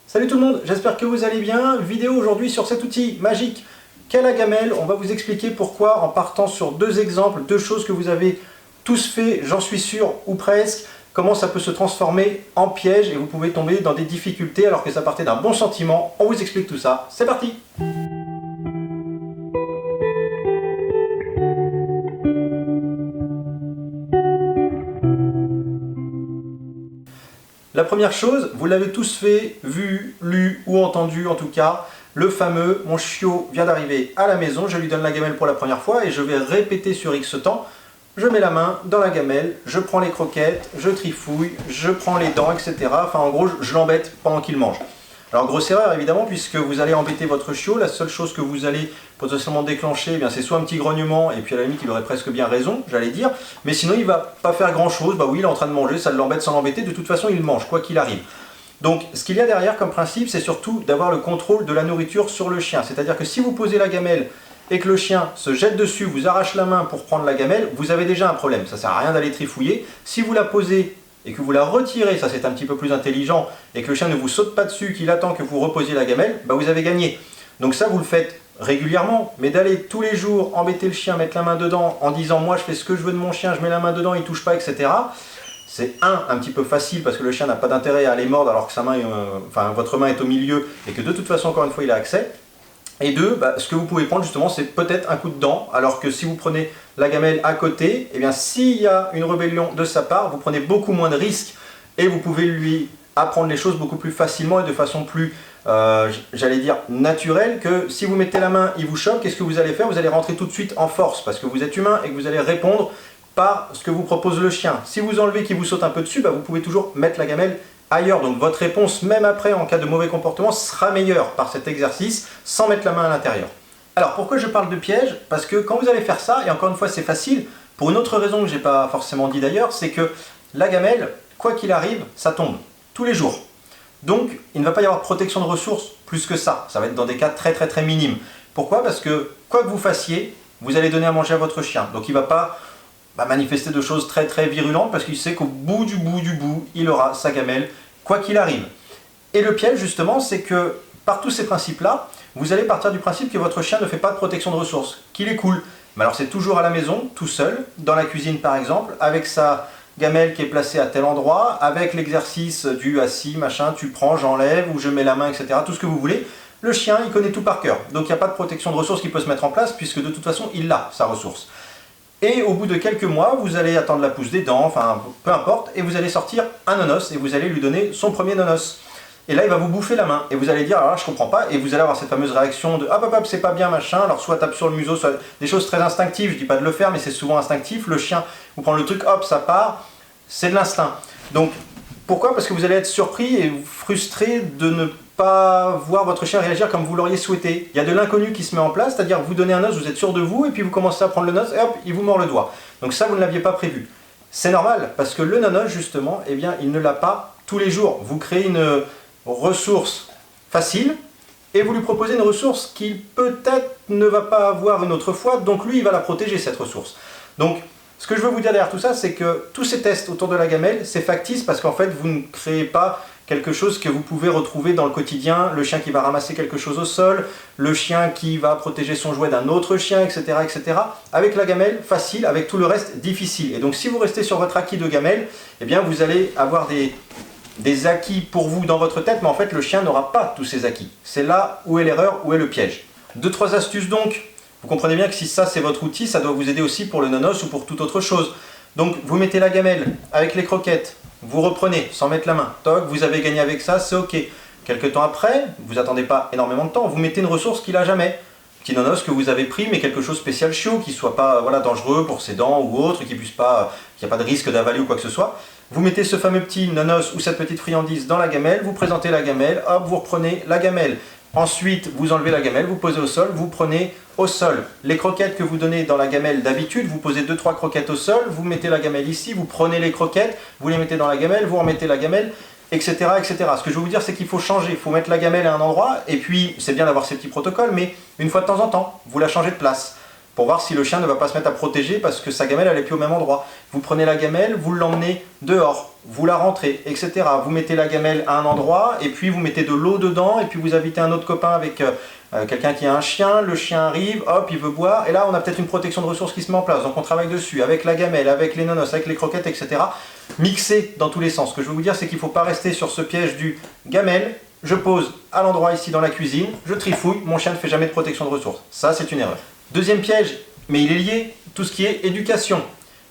Salut tout le monde, j'espère que vous allez bien. Vidéo aujourd'hui sur cet outil magique qu'est la gamelle. On va vous expliquer pourquoi en partant sur deux exemples, deux choses que vous avez tous fait, j'en suis sûr, ou presque, comment ça peut se transformer en piège et vous pouvez tomber dans des difficultés alors que ça partait d'un bon sentiment. On vous explique tout ça, c'est parti! La première chose, vous l'avez tous fait, vu, lu ou entendu en tout cas, le fameux « mon chiot vient d'arriver à la maison, je lui donne la gamelle pour la première fois et je vais répéter sur X temps, je mets la main dans la gamelle, je prends les croquettes, je trifouille, je prends les dents, etc. » Enfin en gros, je l'embête pendant qu'il mange. Alors grosse erreur évidemment, puisque vous allez embêter votre chiot, la seule chose que vous allez potentiellement déclencher, eh bien c'est soit un petit grognement, et puis à la limite il aurait presque bien raison, j'allais dire, mais sinon il va pas faire grand chose, bah oui il est en train de manger, ça l'embête sans l'embêter, de toute façon il mange, quoi qu'il arrive. Donc ce qu'il y a derrière comme principe, c'est surtout d'avoir le contrôle de la nourriture sur le chien, c'est-à-dire que si vous posez la gamelle et que le chien se jette dessus, vous arrache la main pour prendre la gamelle, vous avez déjà un problème, ça sert à rien d'aller trifouiller. Si vous la posez et que vous la retirez, ça c'est un petit peu plus intelligent, et que le chien ne vous saute pas dessus, qu'il attend que vous reposiez la gamelle, bah vous avez gagné. Donc ça vous le faites régulièrement, mais d'aller tous les jours embêter le chien, mettre la main dedans, en disant moi je fais ce que je veux de mon chien, je mets la main dedans, il touche pas, etc. C'est un petit peu facile parce que le chien n'a pas d'intérêt à aller mordre alors que sa main, votre main est au milieu et que de toute façon encore une fois il a accès. Et deux, ce que vous pouvez prendre justement, c'est peut-être un coup de dent, alors que si vous prenez la gamelle à côté, eh bien s'il y a une rébellion de sa part, vous prenez beaucoup moins de risques et vous pouvez lui apprendre les choses beaucoup plus facilement et de façon plus, j'allais dire, naturelle, que si vous mettez la main, il vous choque, qu'est-ce que vous allez faire? Vous allez rentrer tout de suite en force, parce que vous êtes humain et que vous allez répondre par ce que vous propose le chien. Si vous enlevez qu'il vous saute un peu dessus, vous pouvez toujours mettre la gamelle ailleurs. Donc votre réponse, même après, en cas de mauvais comportement, sera meilleure par cet exercice, sans mettre la main à l'intérieur. Alors pourquoi je parle de piège? Parce que quand vous allez faire ça, et encore une fois c'est facile, pour une autre raison que je n'ai pas forcément dit d'ailleurs, c'est que la gamelle, quoi qu'il arrive, ça tombe, tous les jours. Donc il ne va pas y avoir protection de ressources plus que ça, ça va être dans des cas très minimes. Pourquoi? Parce que quoi que vous fassiez, vous allez donner à manger à votre chien. Donc il ne va pas manifester de choses très virulentes parce qu'il sait qu'au bout du bout, il aura sa gamelle, quoi qu'il arrive. Et le piège justement, c'est que par tous ces principes-là, vous allez partir du principe que votre chien ne fait pas de protection de ressources, qu'il est cool. Mais alors c'est toujours à la maison, tout seul, dans la cuisine par exemple, avec sa gamelle qui est placée à tel endroit, avec l'exercice du assis, machin, tu prends, j'enlève, ou je mets la main, etc., tout ce que vous voulez. Le chien, il connaît tout par cœur. Donc il n'y a pas de protection de ressources qui peut se mettre en place, puisque de toute façon, il a sa ressource. Et au bout de quelques mois, vous allez attendre la pousse des dents, enfin peu importe, et vous allez sortir un nonos et vous allez lui donner son premier nonos. Et là, il va vous bouffer la main et vous allez dire alors là, je comprends pas, et vous allez avoir cette fameuse réaction de hop, c'est pas bien machin, alors soit tape sur le museau, soit des choses très instinctives, je dis pas de le faire, mais c'est souvent instinctif. Le chien, vous prend le truc, hop, ça part, c'est de l'instinct. Donc pourquoi? Parce que vous allez être surpris et frustré de ne pas voir votre chien réagir comme vous l'auriez souhaité. Il y a de l'inconnu qui se met en place, c'est-à-dire vous donnez un os, vous êtes sûr de vous, et puis vous commencez à prendre le nonos, et hop, il vous mord le doigt. Donc ça, vous ne l'aviez pas prévu. C'est normal, parce que le nonos, justement, eh bien, il ne l'a pas tous les jours. Vous créez une ressource facile, et vous lui proposez une ressource qu'il peut-être ne va pas avoir une autre fois, donc lui, il va la protéger, cette ressource. Donc, ce que je veux vous dire derrière tout ça, c'est que tous ces tests autour de la gamelle, c'est factice, parce qu'en fait, vous ne créez pas quelque chose que vous pouvez retrouver dans le quotidien, le chien qui va ramasser quelque chose au sol, le chien qui va protéger son jouet d'un autre chien, etc., etc. Avec la gamelle, facile, avec tout le reste, difficile. Et donc si vous restez sur votre acquis de gamelle, eh bien vous allez avoir des acquis pour vous dans votre tête, mais en fait le chien n'aura pas tous ces acquis. C'est là où est l'erreur, où est le piège. 2-3 astuces donc. Vous comprenez bien que si ça c'est votre outil, ça doit vous aider aussi pour le nonos ou pour toute autre chose. Donc vous mettez la gamelle avec les croquettes, vous reprenez sans mettre la main, toc, vous avez gagné avec ça, c'est ok. Quelques temps après, vous attendez pas énormément de temps, vous mettez une ressource qu'il n'a jamais. Petit nonos que vous avez pris, mais quelque chose de spécial chiot, qui ne soit pas dangereux pour ses dents ou autre, qu'il n'y a pas de risque d'avaler ou quoi que ce soit. Vous mettez ce fameux petit nonos ou cette petite friandise dans la gamelle, vous présentez la gamelle, hop, vous reprenez la gamelle. Ensuite, vous enlevez la gamelle, vous posez au sol, vous prenez au sol. Les croquettes que vous donnez dans la gamelle d'habitude, vous posez 2-3 croquettes au sol, vous mettez la gamelle ici, vous prenez les croquettes, vous les mettez dans la gamelle, vous remettez la gamelle, etc. etc. Ce que je veux vous dire, c'est qu'il faut changer, il faut mettre la gamelle à un endroit, et puis c'est bien d'avoir ces petits protocoles, mais une fois de temps en temps, vous la changez de place. pour voir si le chien ne va pas se mettre à protéger parce que sa gamelle elle est plus au même endroit. Vous prenez la gamelle, vous l'emmenez dehors, vous la rentrez, etc. Vous mettez la gamelle à un endroit et puis vous mettez de l'eau dedans et puis vous invitez un autre copain avec quelqu'un qui a un chien, le chien arrive, hop, il veut boire et là on a peut-être une protection de ressources qui se met en place. Donc on travaille dessus avec la gamelle, avec les nonos, avec les croquettes, etc. Mixé dans tous les sens. Ce que je veux vous dire, c'est qu'il ne faut pas rester sur ce piège du gamelle. Je pose à l'endroit ici dans la cuisine, je trifouille, mon chien ne fait jamais de protection de ressources. Ça, c'est une erreur. Deuxième piège, mais il est lié, tout ce qui est éducation.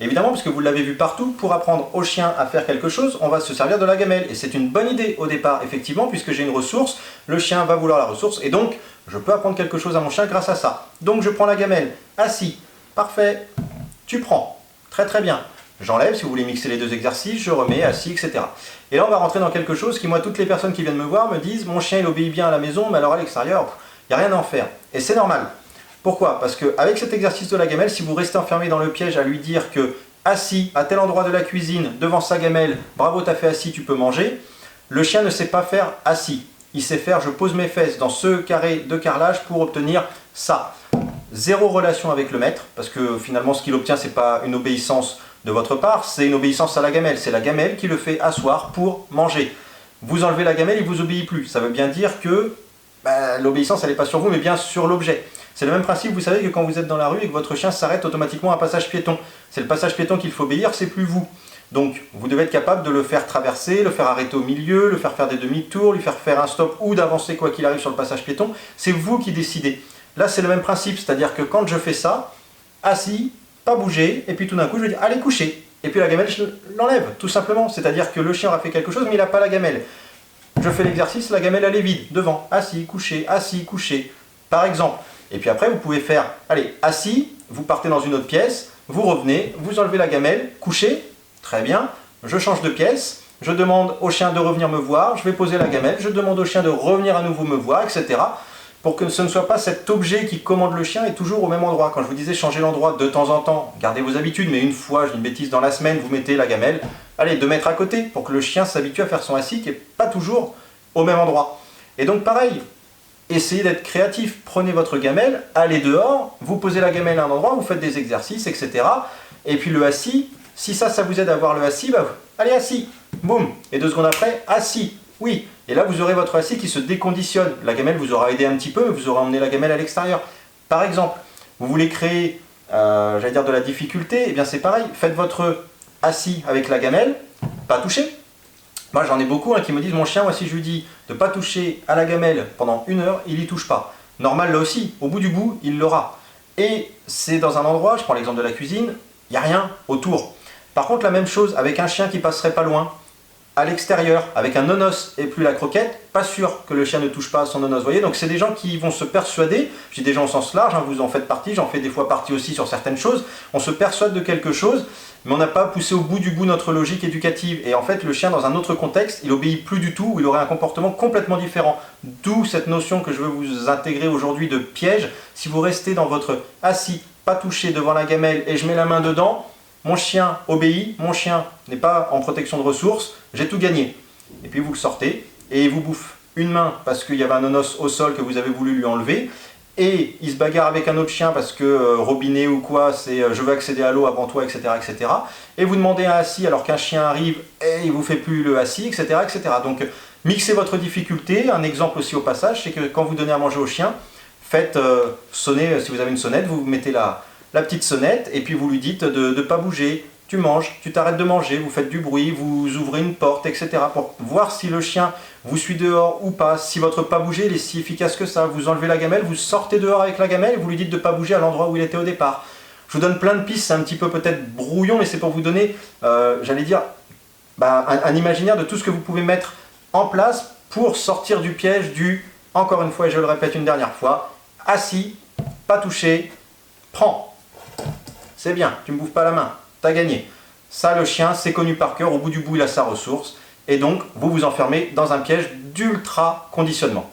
Évidemment, parce que vous l'avez vu partout, pour apprendre au chien à faire quelque chose, on va se servir de la gamelle. Et c'est une bonne idée au départ, effectivement, puisque j'ai une ressource, le chien va vouloir la ressource, et donc je peux apprendre quelque chose à mon chien grâce à ça. Donc je prends la gamelle, assis, parfait, tu prends, très très bien. J'enlève, si vous voulez mixer les deux exercices, je remets, assis, etc. Et là, on va rentrer dans quelque chose qui, moi, toutes les personnes qui viennent me voir me disent « Mon chien, il obéit bien à la maison, mais alors à l'extérieur, il n'y a rien à en faire. » Et c'est normal. Pourquoi? Parce qu'avec cet exercice de la gamelle, si vous restez enfermé dans le piège à lui dire que assis à tel endroit de la cuisine, devant sa gamelle, bravo, t'as fait assis, tu peux manger, le chien ne sait pas faire assis. Il sait faire je pose mes fesses dans ce carré de carrelage pour obtenir ça. Zéro relation avec le maître, parce que finalement, ce qu'il obtient, ce n'est pas une obéissance de votre part, c'est une obéissance à la gamelle. C'est la gamelle qui le fait asseoir pour manger. Vous enlevez la gamelle, il ne vous obéit plus. Ça veut bien dire que l'obéissance, elle n'est pas sur vous, mais bien sur l'objet. C'est le même principe, vous savez que quand vous êtes dans la rue et que votre chien s'arrête automatiquement à un passage piéton. C'est le passage piéton qu'il faut obéir, c'est plus vous. Donc, vous devez être capable de le faire traverser, le faire arrêter au milieu, le faire des demi-tours, lui faire faire un stop ou d'avancer quoi qu'il arrive sur le passage piéton. C'est vous qui décidez. Là, c'est le même principe, c'est-à-dire que quand je fais ça, assis, pas bouger, et puis tout d'un coup, je vais dire, allez, coucher. Et puis la gamelle, je l'enlève, tout simplement. C'est-à-dire que le chien aura fait quelque chose, mais il n'a pas la gamelle. Je fais l'exercice, la gamelle, elle est vide, devant, assis, couché, par exemple. Et puis après, vous pouvez faire, allez, assis, vous partez dans une autre pièce, vous revenez, vous enlevez la gamelle, couché, très bien, je change de pièce, je demande au chien de revenir me voir, je vais poser la gamelle, je demande au chien de revenir à nouveau me voir, etc. Pour que ce ne soit pas cet objet qui commande le chien et toujours au même endroit. Quand je vous disais changer l'endroit de temps en temps, gardez vos habitudes, mais une fois, je dis une bêtise, dans la semaine, vous mettez la gamelle, allez, 2 mètres à côté, pour que le chien s'habitue à faire son assis qui n'est pas toujours au même endroit. Et donc pareil, essayez d'être créatif, prenez votre gamelle, allez dehors, vous posez la gamelle à un endroit, vous faites des exercices, etc. Et puis le assis, si ça vous aide à avoir le assis, bah, allez assis, boum, et 2 secondes après, assis, oui. Et là, vous aurez votre assis qui se déconditionne. La gamelle vous aura aidé un petit peu, mais vous aurez emmené la gamelle à l'extérieur. Par exemple, vous voulez créer, j'allais dire de la difficulté, et bien c'est pareil, faites votre assis avec la gamelle, pas toucher. Moi, j'en ai beaucoup qui me disent, mon chien, moi, si je lui dis de ne pas toucher à la gamelle pendant 1 heure, il n'y touche pas. Normal, là aussi, au bout du bout, il l'aura. Et c'est dans un endroit, je prends l'exemple de la cuisine, il n'y a rien autour. Par contre, la même chose avec un chien qui passerait pas loin, à l'extérieur, avec un nonos et plus la croquette, pas sûr que le chien ne touche pas à son nonos, vous voyez. Donc c'est des gens qui vont se persuader, j'ai des gens au sens large, vous en faites partie, j'en fais des fois partie aussi sur certaines choses, on se persuade de quelque chose, mais on n'a pas poussé au bout du bout notre logique éducative. Et en fait, le chien, dans un autre contexte, il obéit plus du tout, ou il aurait un comportement complètement différent. D'où cette notion que je veux vous intégrer aujourd'hui de piège. Si vous restez dans votre assis, pas touché devant la gamelle, et je mets la main dedans, mon chien obéit, mon chien n'est pas en protection de ressources, j'ai tout gagné. Et puis vous le sortez, et il vous bouffe une main parce qu'il y avait un nonos au sol que vous avez voulu lui enlever, et il se bagarre avec un autre chien parce que robinet ou quoi, c'est je veux accéder à l'eau avant toi, etc., etc. Et vous demandez un assis alors qu'un chien arrive et il ne vous fait plus le assis, etc., etc. Donc mixez votre difficulté. Un exemple aussi au passage, c'est que quand vous donnez à manger au chien, faites sonner, si vous avez une sonnette, vous mettez la petite sonnette et puis vous lui dites de ne pas bouger. Tu manges, tu t'arrêtes de manger, vous faites du bruit, vous ouvrez une porte, etc. pour voir si le chien vous suit dehors ou pas. Si votre pas bouger il est si efficace que ça, vous enlevez la gamelle, vous sortez dehors avec la gamelle et vous lui dites de ne pas bouger à l'endroit où il était au départ. Je vous donne plein de pistes, c'est un petit peu peut-être brouillon, mais c'est pour vous donner, j'allais dire, un imaginaire de tout ce que vous pouvez mettre en place pour sortir du piège du, encore une fois et je le répète une dernière fois, assis, pas touché, prends. C'est bien, tu ne me bouffes pas la main. T'as gagné. Ça, le chien, c'est connu par cœur. Au bout du bout, il a sa ressource. Et donc, vous vous enfermez dans un piège d'ultra conditionnement.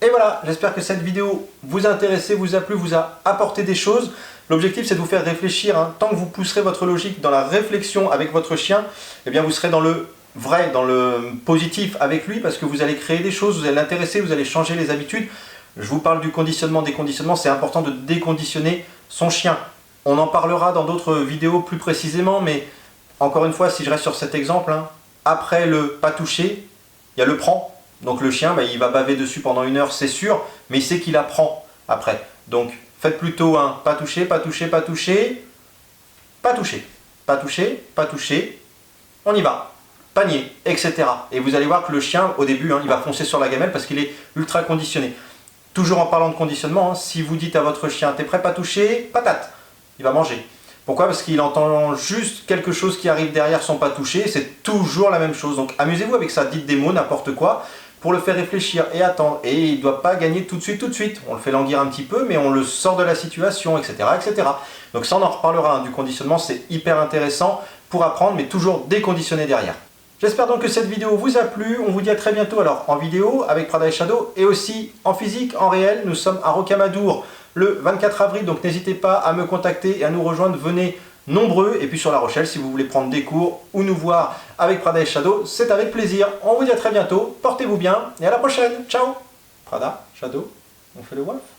Et voilà, j'espère que cette vidéo vous a intéressé, vous a plu, vous a apporté des choses. L'objectif, c'est de vous faire réfléchir. Tant que vous pousserez votre logique dans la réflexion avec votre chien, eh bien, vous serez dans le vrai, dans le positif avec lui, parce que vous allez créer des choses, vous allez l'intéresser, vous allez changer les habitudes. Je vous parle du conditionnement, des conditionnements. C'est important de déconditionner son chien. On en parlera dans d'autres vidéos plus précisément, mais encore une fois, si je reste sur cet exemple, hein, après le pas touché, il y a le prend. Donc le chien, il va baver dessus pendant 1 heure, c'est sûr, mais il sait qu'il apprend après. Donc faites plutôt un pas touché, pas touché, pas touché, pas touché, pas touché, pas touché, on y va, panier, etc. Et vous allez voir que le chien, au début, il va foncer sur la gamelle parce qu'il est ultra conditionné. Toujours en parlant de conditionnement, si vous dites à votre chien, t'es prêt, pas touché, patate, il va manger. Pourquoi? Parce qu'il entend juste quelque chose qui arrive derrière son pas touché, c'est toujours la même chose. Donc amusez-vous avec ça, dites des mots, n'importe quoi, pour le faire réfléchir et attendre. Et il ne doit pas gagner tout de suite. On le fait languir un petit peu, mais on le sort de la situation, etc. etc. Donc ça, on en reparlera, hein, du conditionnement, c'est hyper intéressant pour apprendre, mais toujours déconditionner derrière. J'espère donc que cette vidéo vous a plu. On vous dit à très bientôt alors en vidéo avec Prada et Shadow et aussi en physique, en réel. Nous sommes à Rocamadour le 24 avril, donc n'hésitez pas à me contacter et à nous rejoindre. Venez nombreux. Et puis sur La Rochelle, si vous voulez prendre des cours ou nous voir avec Prada et Shadow, c'est avec plaisir. On vous dit à très bientôt. Portez-vous bien et à la prochaine. Ciao. Prada, Shadow, on fait le WAF.